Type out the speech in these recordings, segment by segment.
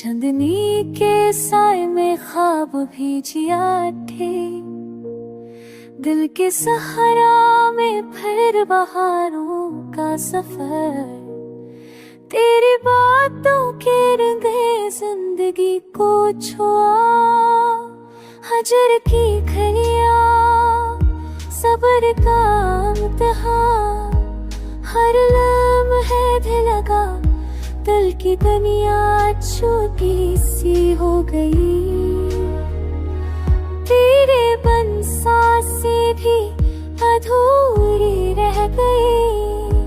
चांदनी के साए में ख्वाब भी जिया थे, दिल के सहारा में फिर बहारों का सफर। तेरी बातों के रंगे जिंदगी को छुआ, हजर की खलियां सब्र का इम्तिहान। हर लम्हे दिल लगा, दिल की दुनिया छोटी सी हो गई। तेरे बिन सांसें भी अधूरी रह गई।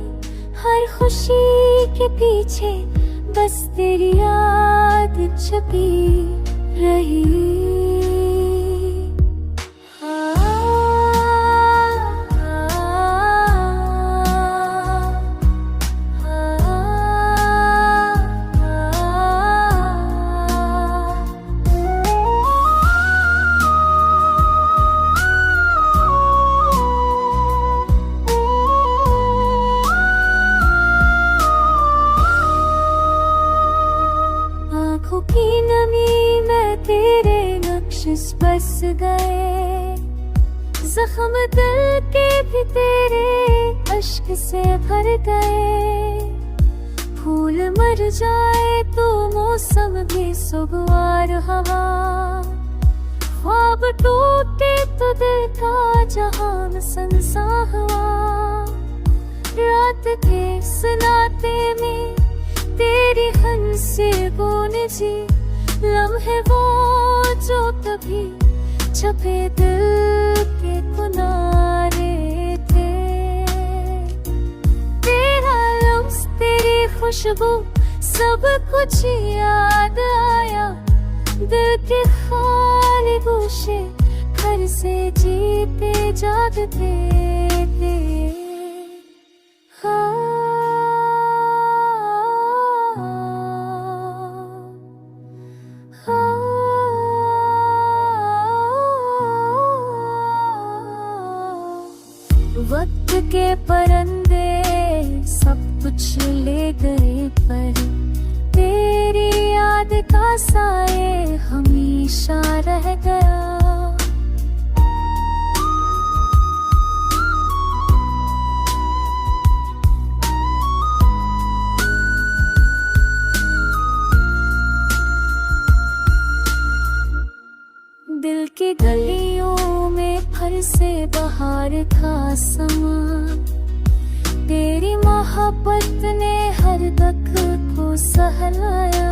हर खुशी के पीछे बस तेरी याद छुपी रही। आँखों की नमी में तेरे नक्श बस गए, जख्म दिल के भी तेरे अश्क से भर गए। फूल मर जाए तो मौसम भी सुगवार हवा, ख्वाब टूटे तो दिल का जहान संसा हुआ। रात के सनाते में तेरी हंसी गूंजे जी, लम्हे वो जो कभी छपे दिल के किनारे थे। तेरा लफ्ज़ तेरी खुशबू सब कुछ याद आया, दिल के खाली गोशे घर से जीते जागते थे। वक्त के परंदे सब कुछ ले गए, पर तेरी याद का साए हमेशा रह गया। दिल की गलियों में फिर से बहार था समा, तेरी मोहब्बत ने हर दुख को सहलाया।